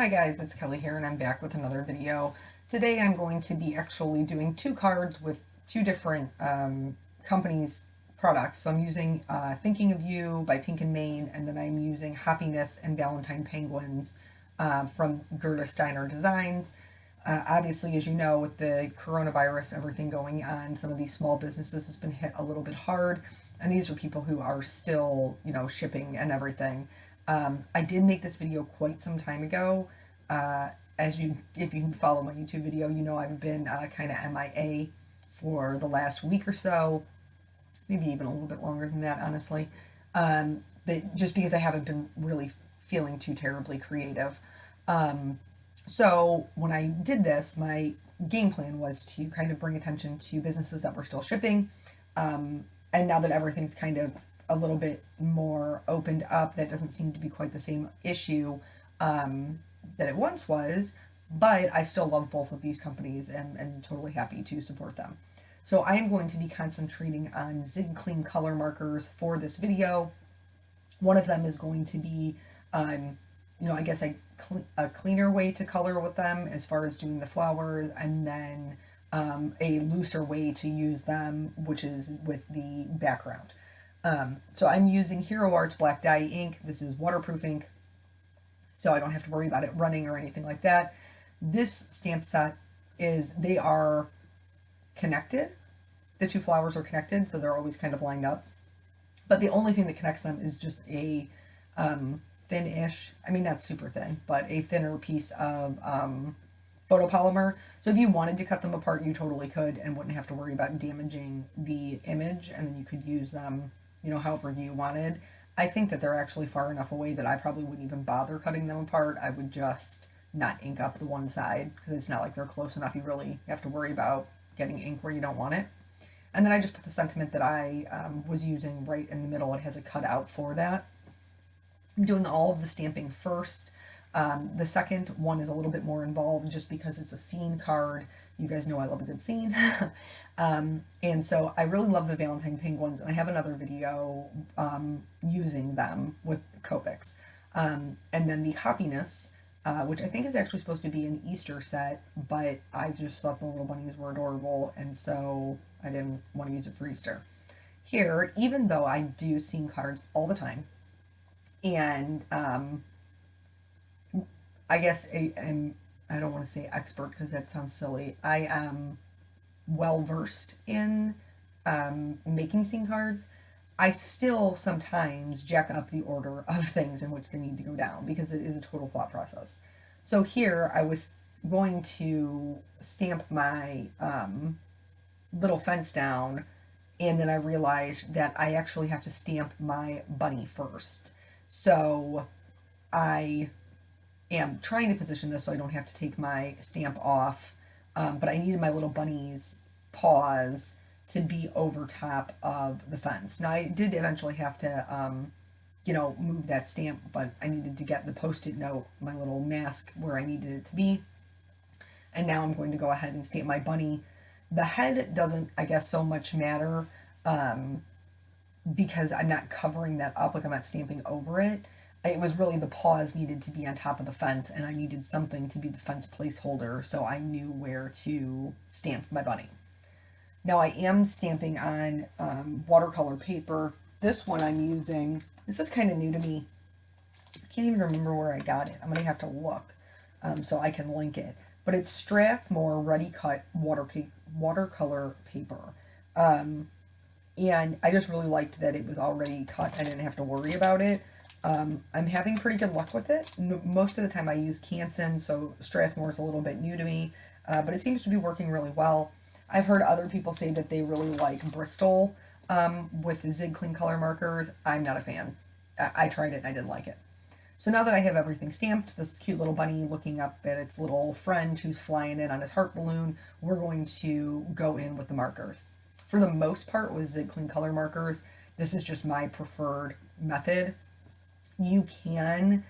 Hi guys, it's Kelly here and I'm back with another video. Today I'm going to be actually doing two cards with two different companies' products. So I'm using Thinking of You by Pink and Main, and then I'm using Happiness and Valentine Penguins from Gerda Steiner Designs. Obviously, as you know, with the coronavirus, everything going on, some of these small businesses has been hit a little bit hard, and these are people who are still, shipping and everything. I did make this video quite some time ago. If you follow my YouTube video, you know I've been kind of MIA for the last week or so, maybe even a little bit longer than that, honestly. But just because I haven't been really feeling too terribly creative. So when I did this, my game plan was to kind of bring attention to businesses that were still shipping. And now that everything's kind of a little bit more opened up, that doesn't seem to be quite the same issue that it once was, but I still love both of these companies and totally happy to support them. So I am going to be concentrating on Zig Clean Color Markers for this video. One of them is going to be, I guess a cleaner way to color with them as far as doing the flowers, and then a looser way to use them, which is with the background. So I'm using Hero Arts Black Dye ink. This is waterproof ink, so I don't have to worry about it running or anything like that. This stamp set they are connected. The two flowers are connected, so they're always kind of lined up. But the only thing that connects them is just a thin-ish, not super thin, but a thinner piece of photopolymer. So if you wanted to cut them apart, you totally could and wouldn't have to worry about damaging the image, and then you could use them, however you wanted. I think that they're actually far enough away that I probably wouldn't even bother cutting them apart. I would just not ink up the one side, because it's not like they're close enough. You really have to worry about getting ink where you don't want it. And then I just put the sentiment that I was using right in the middle. It has a cutout for that. I'm doing all of the stamping first. The second one is a little bit more involved just because it's a scene card. You guys know I love a good scene. And so I really love the Valentine Penguins, and I have another video using them with Copics. And then the Happiness, which I think is actually supposed to be an Easter set, but I just thought the little bunnies were adorable, and so I didn't want to use it for Easter. Here, even though I do scene cards all the time, and I guess I don't want to say expert because that sounds silly. I am well versed in making scene cards. I still sometimes jack up the order of things in which they need to go down because it is a total thought process. So here I was going to stamp my little fence down, and then I realized that I actually have to stamp my bunny first. So I am trying to position this so I don't have to take my stamp off, but I needed my little bunny's paws to be over top of the fence. Now I did eventually have to, move that stamp, but I needed to get the Post-it note, my little mask, where I needed it to be. And now I'm going to go ahead and stamp my bunny. The head doesn't, I guess, so much matter because I'm not covering that up, like I'm not stamping over it. It was really the paws needed to be on top of the fence, and I needed something to be the fence placeholder, so I knew where to stamp my bunny. Now I am stamping on watercolor paper. This one I'm using, this is kind of new to me. I can't even remember where I got it. I'm going to have to look so I can link it. But it's Strathmore Ready Cut watercolor paper. And I just really liked that it was already cut. I didn't have to worry about it. I'm having pretty good luck with it. Most of the time I use Canson, so Strathmore is a little bit new to me, but it seems to be working really well. I've heard other people say that they really like Bristol with the Zig Clean Color Markers. I'm not a fan. I tried it and I didn't like it. So now that I have everything stamped, this cute little bunny looking up at its little friend who's flying in on his heart balloon, we're going to go in with the markers. For the most part with Zig Clean Color Markers, this is just my preferred method. You can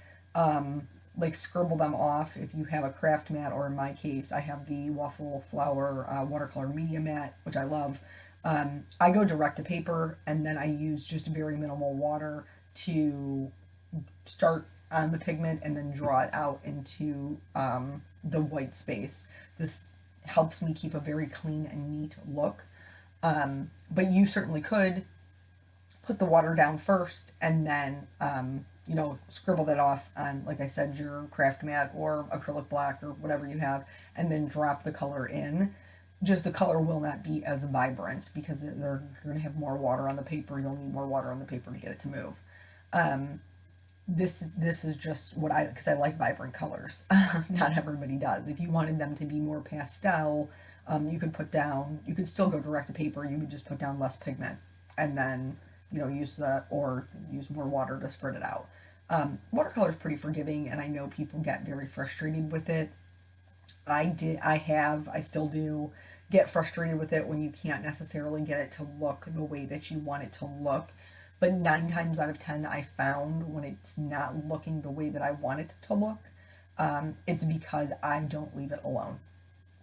scribble them off if you have a craft mat, or in my case I have the Waffle Flower watercolor media mat, which I love. I go direct to paper, and then I use just very minimal water to start on the pigment and then draw it out into the white space. This helps me keep a very clean and neat look. But you certainly could put the water down first and then, you know, scribble that off on, like I said, your craft mat or acrylic black or whatever you have, and then drop the color in. Just the color will not be as vibrant because they're going to have more water on the paper. You'll need more water on the paper to get it to move. This is just what because I like vibrant colors. Not everybody does. If you wanted them to be more pastel, you could still go direct to paper. You would just put down less pigment and then, you know, use more water to spread it out. Watercolor is pretty forgiving, and I know people get very frustrated with it. I still do get frustrated with it when you can't necessarily get it to look the way that you want it to look. But 9 times out of 10, I found when it's not looking the way that I want it to look, it's because I don't leave it alone.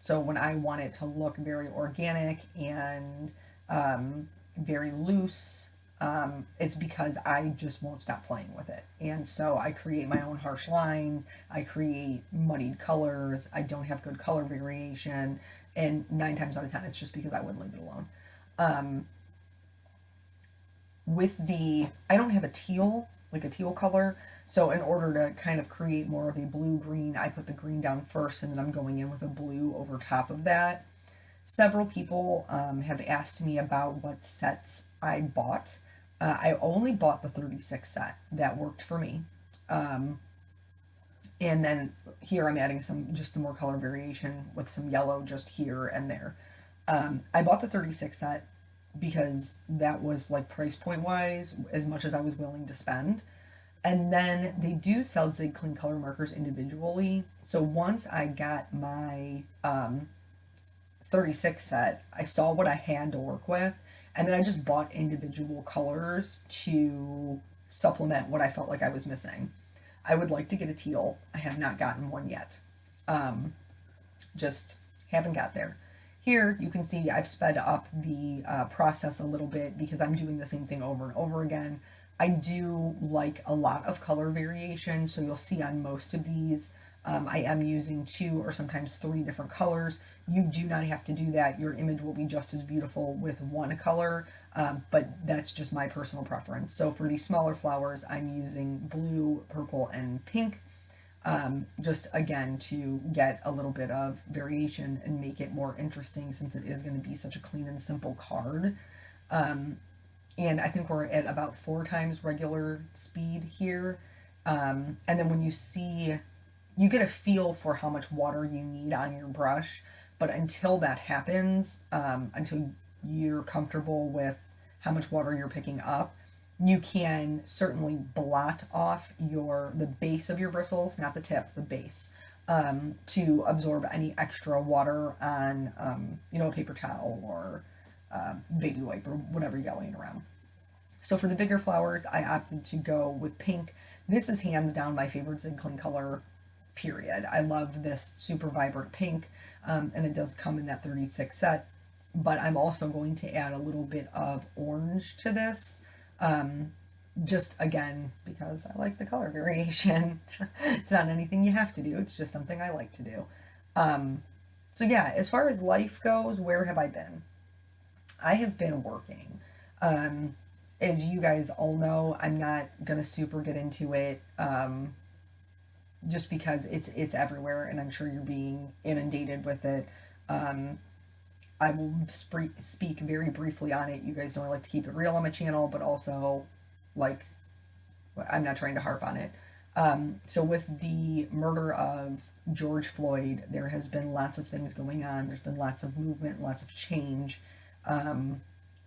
So when I want it to look very organic and very loose, it's because I just won't stop playing with it. And so I create my own harsh lines, I create muddied colors, I don't have good color variation, and 9 times out of 10, it's just because I wouldn't leave it alone. I don't have a teal color, so in order to kind of create more of a blue-green, I put the green down first, and then I'm going in with a blue over top of that. Several people have asked me about what sets I bought. I only bought the 36 set. That worked for me. And then here I'm adding just some more color variation with some yellow just here and there. I bought the 36 set because that was, like, price point wise as much as I was willing to spend. And then they do sell Zig Clean Color Markers individually. So once I got my 36 set, I saw what I had to work with, and then I just bought individual colors to supplement what I felt like I was missing. I would like to get a teal. I have not gotten one yet. Just haven't got there. Here you can see I've sped up the process a little bit because I'm doing the same thing over and over again. I do like a lot of color variation, so you'll see on most of these I am using 2 or sometimes 3 different colors. You do not have to do that. Your image will be just as beautiful with one color, but that's just my personal preference. So for these smaller flowers, I'm using blue, purple, and pink, just again to get a little bit of variation and make it more interesting, since it is going to be such a clean and simple card. And I think we're at about 4 times regular speed here. And then when you get a feel for how much water you need on your brush, but until that happens, until you're comfortable with how much water you're picking up, you can certainly blot off the base of your bristles, not the tip, the base, to absorb any extra water on, you know, a paper towel or baby wipe or whatever you got laying around. So for the bigger flowers, I opted to go with pink. This is hands down my favorite Zig Clean color, period. I love this super vibrant pink, and it does come in that 36 set, but I'm also going to add a little bit of orange to this, just again because I like the color variation. It's not anything you have to do, it's just something I like to do. So yeah, as far as life goes, where have I been? I have been working. As you guys all know, I'm not gonna super get into it, just because it's everywhere, and I'm sure you're being inundated with it. I will speak very briefly on it. You guys know I like to keep it real on my channel, but also, like, I'm not trying to harp on it. So with the murder of George Floyd, there has been lots of things going on. There's been lots of movement, lots of change,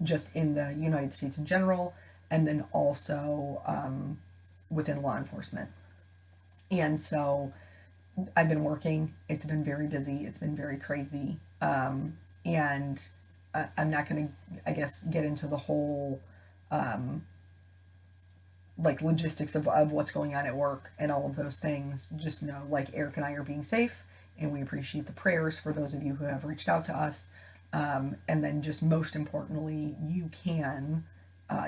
just in the United States in general, and then also within law enforcement. And so I've been working. It's been very busy. It's been very crazy. And I'm not going to, I guess, get into the whole like logistics of what's going on at work and all of those things. Just know, like, Eric and I are being safe, and we appreciate the prayers for those of you who have reached out to us. And then just most importantly, you can,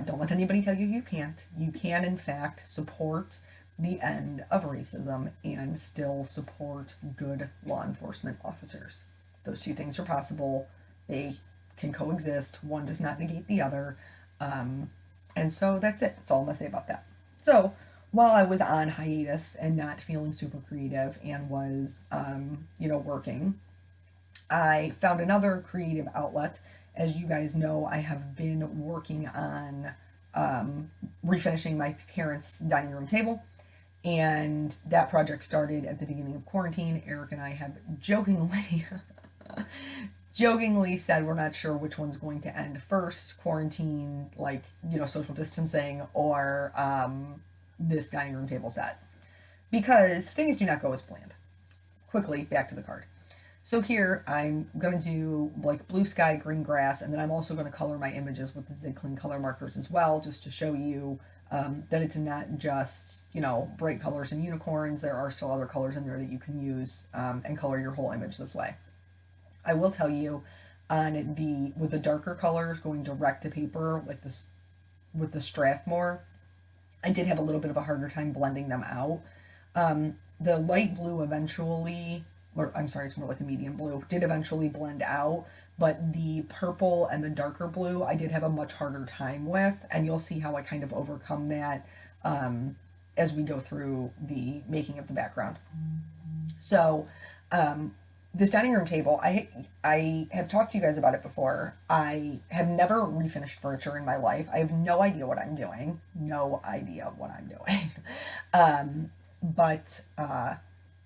don't let anybody tell you you can't. You can, in fact, support the end of racism and still support good law enforcement officers. Those two things are possible. They can coexist. One does not negate the other. And so that's it. That's all I'm going to say about that. So while I was on hiatus and not feeling super creative and was, working, I found another creative outlet. As you guys know, I have been working on refinishing my parents' dining room table. And that project started at the beginning of quarantine. Eric and I have jokingly said we're not sure which one's going to end first, quarantine, social distancing, or this dining room table set. Because things do not go as planned. Quickly, back to the card. So here I'm going to do like blue sky, green grass, and then I'm also going to color my images with the Zig Clean Color Markers as well, just to show you that it's not just, bright colors and unicorns. There are still other colors in there that you can use and color your whole image this way. I will tell you, with the darker colors going direct to paper, like this with the Strathmore, I did have a little bit of a harder time blending them out. The light blue eventually, or I'm sorry, it's more like a medium blue, did eventually blend out, but the purple and the darker blue I did have a much harder time with, and you'll see how I kind of overcome that as we go through the making of the background. So this dining room table, I have talked to you guys about it before. I have never refinished furniture in my life. I have no idea what I'm doing. But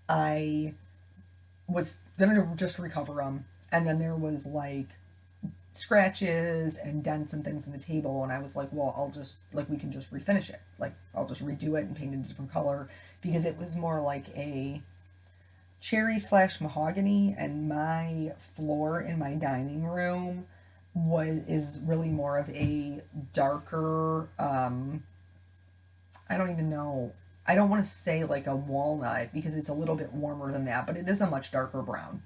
I was gonna just recover them, and then there was like scratches and dents and things in the table, and I was like, well, I'll just, we can just refinish it. I'll just redo it and paint it a different color, because it was more like a cherry / mahogany, and my floor in my dining room is really more of a darker, I don't even know, I don't want to say like a walnut, because it's a little bit warmer than that, but it is a much darker brown.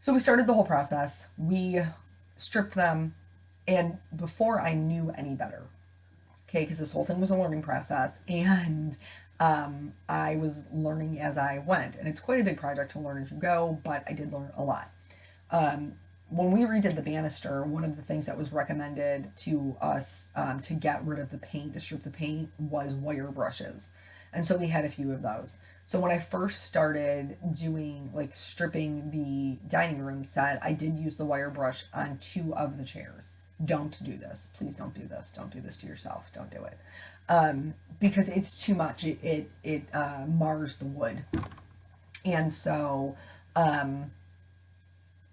So we started the whole process. We stripped them, and before I knew any better, okay, because this whole thing was a learning process, and I was learning as I went, and it's quite a big project to learn as you go, but I did learn a lot. When we redid the banister, one of the things that was recommended to us to get rid of the paint, to strip the paint, was wire brushes. And so we had a few of those. So when I first started doing, stripping the dining room set, I did use the wire brush on 2 of the chairs. Don't do this. Please don't do this. Don't do this to yourself. Don't do it. Because it's too much. It mars the wood. And so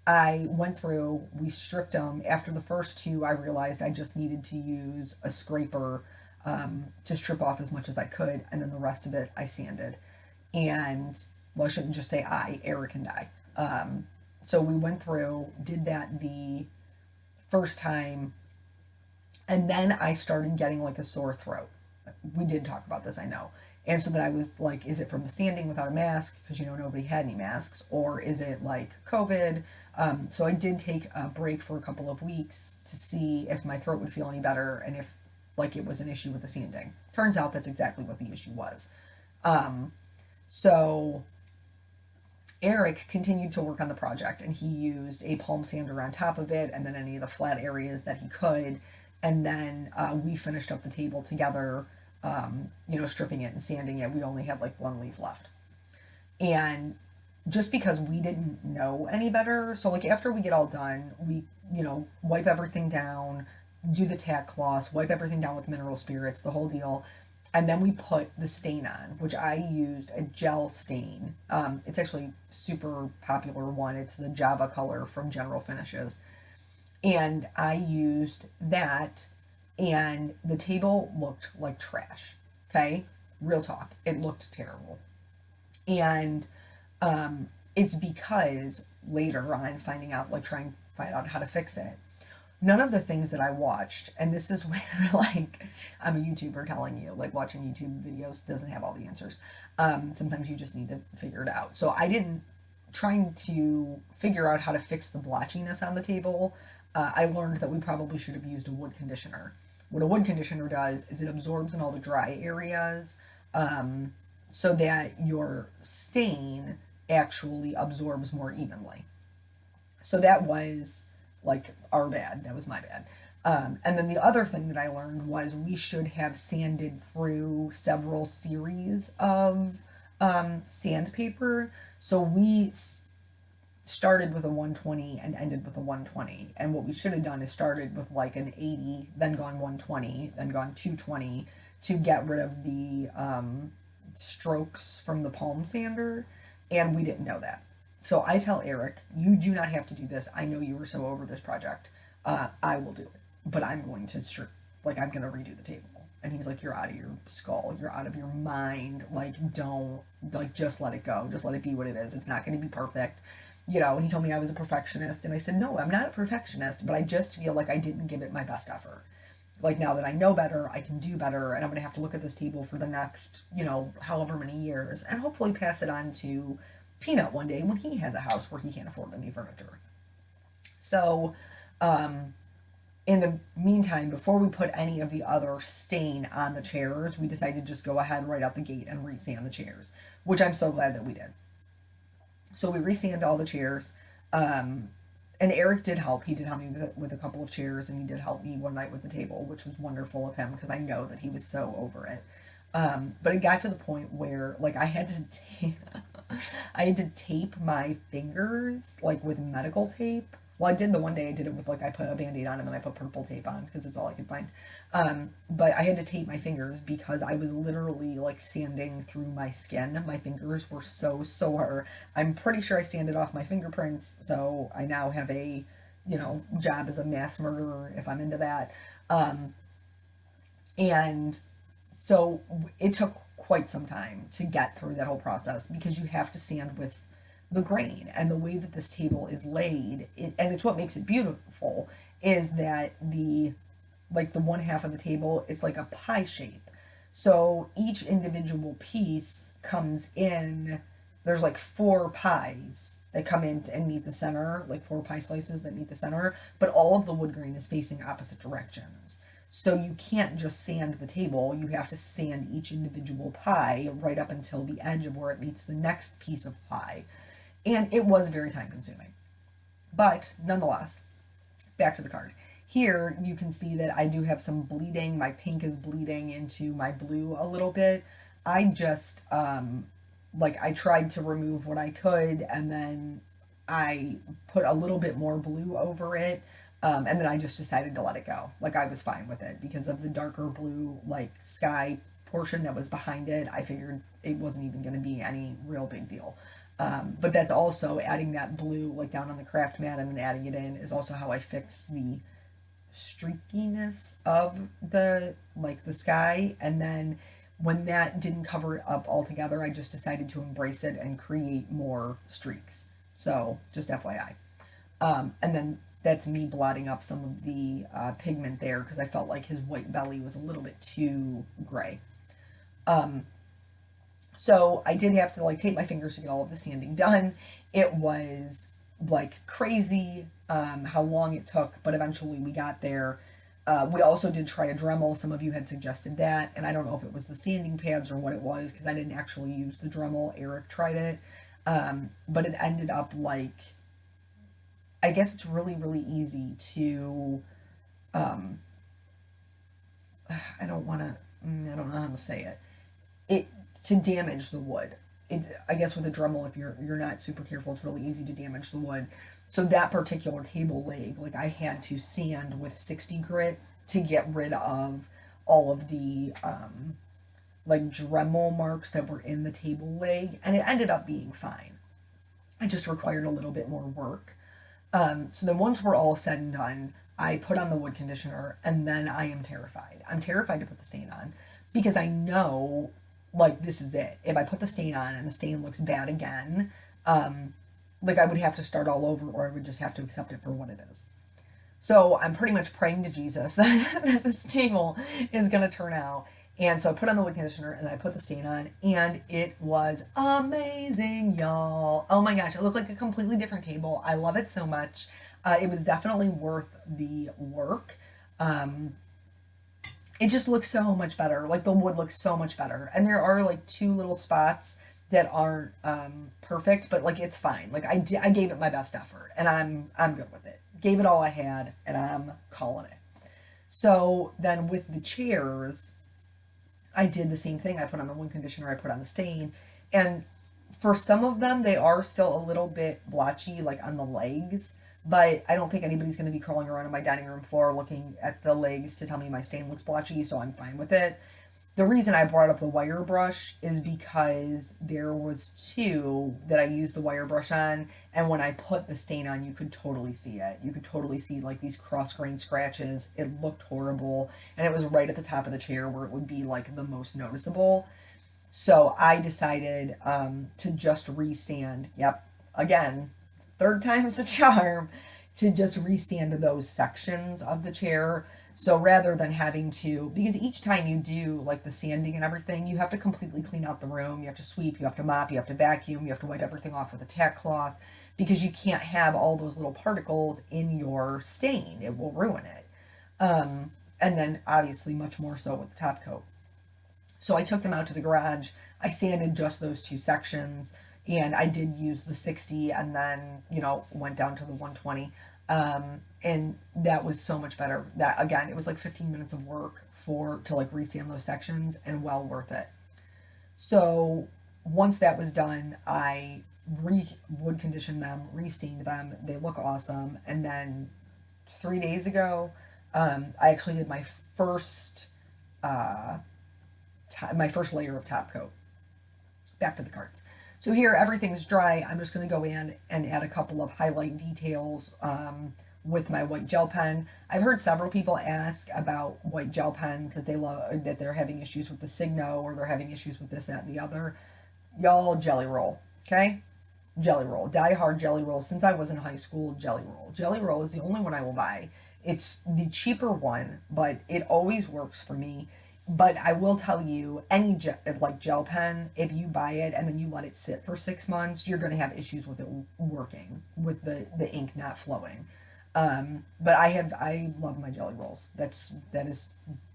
I went through, we stripped them. After the first 2, I realized I just needed to use a scraper to strip off as much as I could, and then the rest of it I sanded. And, well, I shouldn't just say Eric and I. So we went through, did that the first time, and then I started getting a sore throat. We did talk about this, I know. And so then I was like, is it from the standing without a mask? Because, nobody had any masks. Or is it COVID? So I did take a break for a couple of weeks to see if my throat would feel any better, and if it was an issue with the sanding. Turns out that's exactly what the issue was. So Eric continued to work on the project, and he used a palm sander on top of it, and then any of the flat areas that he could. And then we finished up the table together, stripping it and sanding it. We only had 1 leaf left. And just because we didn't know any better, so after we get all done, we, wipe everything down, do the tack cloths, wipe everything down with mineral spirits, the whole deal. And then we put the stain on, which I used a gel stain. It's actually super popular one. It's the Java color from General Finishes. And I used that, and the table looked like trash. Okay? Real talk. It looked terrible. And it's because later on, finding out, trying to find out how to fix it, none of the things that I watched, and this is where, I'm a YouTuber telling you, watching YouTube videos doesn't have all the answers. Sometimes you just need to figure it out. So trying to figure out how to fix the blotchiness on the table, I learned that we probably should have used a wood conditioner. What a wood conditioner does is it absorbs in all the dry areas, so that your stain actually absorbs more evenly. So that was like our bad. That was my bad. And then the other thing that I learned was we should have sanded through several series of sandpaper. So we started with a 120 and ended with a 120. And what we should have done is started with like an 80, then gone 120, then gone 220 to get rid of the strokes from the palm sander. And we didn't know that. So I tell Eric, you do not have to do this. I know you were so over this project. I will do it. But I'm going to, I'm going to redo the table. And he's like, you're out of your skull. You're out of your mind. Like, don't, like, just let it go. Just let it be what it is. It's not going to be perfect. You know, and he told me I was a perfectionist. And I said, no, I'm not a perfectionist, but I just feel like I didn't give it my best effort. Like, now that I know better, I can do better. And I'm going to have to look at this table for the next, you know, however many years. And hopefully pass it on to Peanut one day when he has a house where he can't afford any furniture. So, in the meantime, before we put any of the other stain on the chairs, we decided to just go ahead right out the gate and resand the chairs, which I'm so glad that we did. So we resanded all the chairs, and Eric did help. He did help me with a couple of chairs, and he did help me one night with the table, which was wonderful of him because I know that he was so over it. But it got to the point where, like, I had to tape my fingers, like, with medical tape. Well, I did the one day I did it with, like, I put a Band-Aid on them and I put purple tape on because it's all I could find. But I had to tape my fingers because I was literally, like, sanding through my skin. My fingers were so sore. I'm pretty sure I sanded off my fingerprints, so I now have a, you know, job as a mass murderer if I'm into that. And so it took quite some time to get through that whole process because you have to sand with the grain, and the way that this table is laid, and it's what makes it beautiful, is that the one half of the table is like a pie shape. So each individual piece comes in, there's like 4 pies that come in and meet the center, like 4 pie slices that meet the center, but all of the wood grain is facing opposite directions. So you can't just sand the table, you have to sand each individual pie right up until the edge of where it meets the next piece of pie. And it was very time consuming. But nonetheless, back to the card. Here you can see that I do have some bleeding. My pink is bleeding into my blue a little bit. I just, I tried to remove what I could, and then I put a little bit more blue over it. And then I just decided to let it go. Like, I was fine with it because of the darker blue, like, sky portion that was behind it. I figured it wasn't even going to be any real big deal. But that's also adding that blue, like, down on the craft mat and then adding it in is also how I fixed the streakiness of the sky. And then when that didn't cover it up altogether, I just decided to embrace it and create more streaks. So, just FYI. And then that's me blotting up some of the pigment there because I felt like his white belly was a little bit too gray. So I did have to, like, tape my fingers to get all of the sanding done. It was, like, crazy how long it took, but eventually we got there. We also did try a Dremel. Some of you had suggested that, and I don't know if it was the sanding pads or what it was because I didn't actually use the Dremel. Eric tried it, but it ended up, like, I guess it's really, really easy to, I don't know how to say it. To damage the wood. I guess with a Dremel, if you're not super careful, it's really easy to damage the wood. So that particular table leg, like, I had to sand with 60 grit to get rid of all of the like Dremel marks that were in the table leg, and it ended up being fine. It just required a little bit more work. So then once we're all said and done, I put on the wood conditioner, and then I am terrified. I'm terrified to put the stain on because I know, like, this is it. If I put the stain on and the stain looks bad again, like, I would have to start all over, or I would just have to accept it for what it is. So I'm pretty much praying to Jesus that this table is going to turn out. And so I put on the wood conditioner and then I put the stain on, and it was amazing, y'all. Oh my gosh, it looked like a completely different table. I love it so much. It was definitely worth the work. it just looks so much better. Like the wood looks so much better. And there are like two little spots that aren't perfect, but like it's fine. Like I gave it my best effort, and I'm good with it. Gave it all I had, and I'm calling it. So then with the chairs, I did the same thing. I put on the wound conditioner, I put on the stain, and for some of them, they are still a little bit blotchy, like on the legs. But I don't think anybody's going to be crawling around on my dining room floor looking at the legs to tell me my stain looks blotchy, so I'm fine with it. The reason I brought up the wire brush is because there was two that I used the wire brush on, and when I put the stain on, you could totally see it. You could totally see like these cross-grain scratches. It looked horrible, and it was right at the top of the chair where it would be like the most noticeable. So I decided to just resand. Yep, again, third time's a charm. To just resand those sections of the chair. So rather than having to, because each time you do like the sanding and everything, you have to completely clean out the room. You have to sweep, you have to mop, you have to vacuum, you have to wipe everything off with a tack cloth, because you can't have all those little particles in your stain. It will ruin it. And then obviously much more so with the top coat. So I took them out to the garage. I sanded just those two sections, and I did use the 60 and then, went down to the 120. And that was so much better. That again, it was like 15 minutes of work to like resand those sections, and well worth it. So once that was done, I wood conditioned them, restained them. They look awesome. And then 3 days ago, I actually did uh, my first layer of top coat. Back to the cards. So here everything's dry. I'm just going to go in and add a couple of highlight details with my white gel pen. I've heard several people ask about white gel pens that they love, that they're having issues with the Signo, or they're having issues with this, that, and the other. Y'all, Jelly Roll, okay? Jelly Roll, die hard Jelly Roll. Since I was in high school, Jelly Roll. Jelly Roll is the only one I will buy. It's the cheaper one, but it always works for me. But I will tell you, any gel pen, if you buy it and then you let it sit for 6 months, you're going to have issues with it working, with the ink not flowing. But I love my Jelly Rolls. That is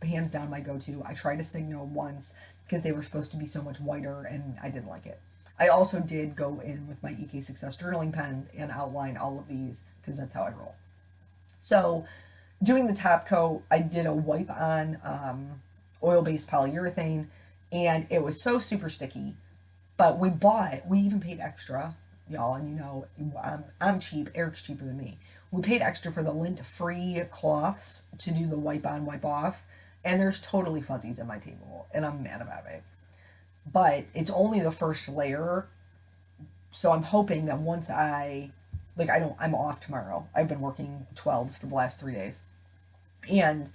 hands down my go-to. I tried a Signo once because they were supposed to be so much whiter, and I didn't like it. I also did go in with my EK Success journaling pens and outline all of these because that's how I roll. So doing the top coat, I did a wipe on oil-based polyurethane, and it was so super sticky. But we even paid extra, y'all, and I'm cheap, Eric's cheaper than me. We paid extra for the lint-free cloths to do the wipe on, wipe off, and there's totally fuzzies in my table, and I'm mad about it. But it's only the first layer, so I'm hoping that once I'm off tomorrow. I've been working 12s for the last 3 days. And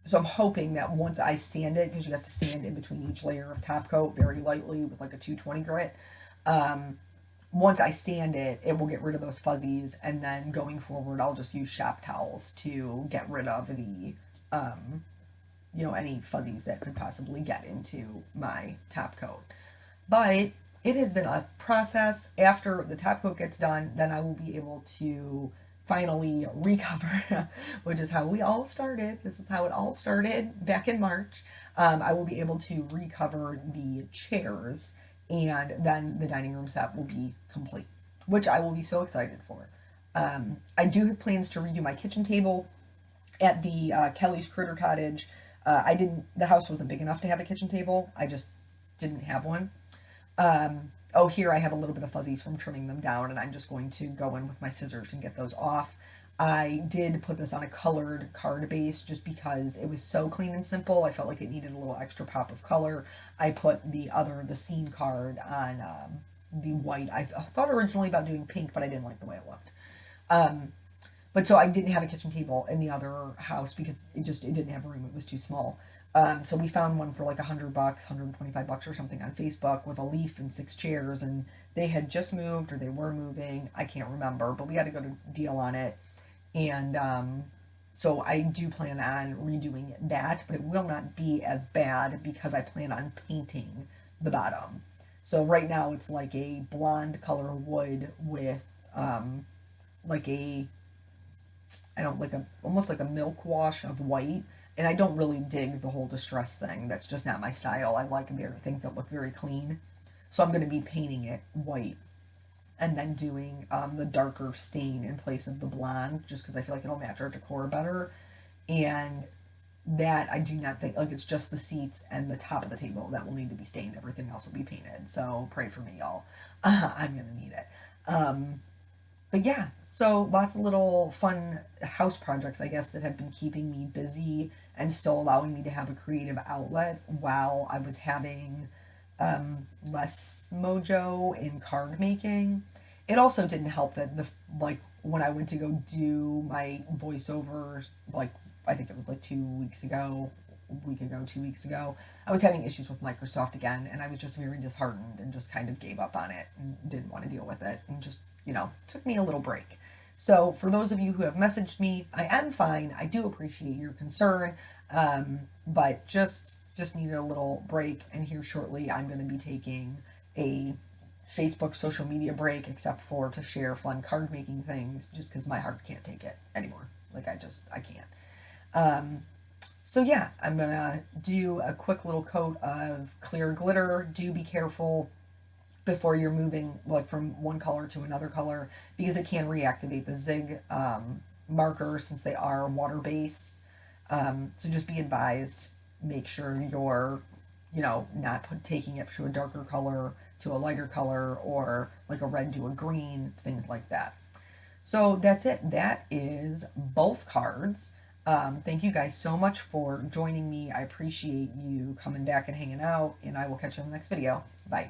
so I'm hoping that once I sand it, because you have to sand in between each layer of top coat very lightly with like a 220 grit, once I sand it, it will get rid of those fuzzies, and then going forward, I'll just use shop towels to get rid of the, any fuzzies that could possibly get into my top coat. But it has been a process. After the top coat gets done, then I will be able to finally recover, which is how we all started. This is how it all started back in March. I will be able to recover the chairs, and then the dining room set will be complete, which I will be so excited for. I do have plans to redo my kitchen table at the Kelly's Critter Cottage. The house wasn't big enough to have a kitchen table. I just didn't have one. Here I have a little bit of fuzzies from trimming them down, and I'm just going to go in with my scissors and get those off. I did put this on a colored card base just because it was so clean and simple. I felt like it needed a little extra pop of color. I put the scene card on the white. I thought originally about doing pink, but I didn't like the way it looked. But so I didn't have a kitchen table in the other house because it didn't have room. It was too small. So we found one for like $100, $125 or something on Facebook with a leaf and 6 chairs, and they had just moved, or they were moving. I can't remember, but we had to go to deal on it. And so I do plan on redoing that, but it will not be as bad because I plan on painting the bottom. So right now it's like a blonde color wood with almost like a milk wash of white, And I don't really dig the whole distress thing. That's just not my style. I like things that look very clean. So I'm going to be painting it white and then doing the darker stain in place of the blonde, just because I feel like it'll match our decor better. And that I do not think, like, it's just the seats and the top of the table that will need to be stained. Everything else will be painted. So pray for me, y'all. I'm going to need it. But yeah, so lots of little fun house projects, I guess, that have been keeping me busy and still allowing me to have a creative outlet while I was having less mojo in card making. It also didn't help that like when I went to go do my voiceovers, like I think it was like 2 weeks ago, a week ago, 2 weeks ago, I was having issues with Microsoft again, and I was just very disheartened and just kind of gave up on it and didn't want to deal with it and just, took me a little break. So for those of you who have messaged me, I am fine. I do appreciate your concern, but just needed a little break. And here shortly, I'm going to be taking a Facebook social media break, except for to share fun card making things, just because my heart can't take it anymore. Like I can't. So yeah, I'm gonna do a quick little coat of clear glitter. Do be careful before you're moving, like, from one color to another color, because it can reactivate the Zig markers, since they are water based. So just be advised. Make sure you're, not taking it to a darker color to a lighter color, or like a red to a green, things like that. So that's it. That is both cards. Thank you guys so much for joining me. I appreciate you coming back and hanging out, and I will catch you in the next video. Bye.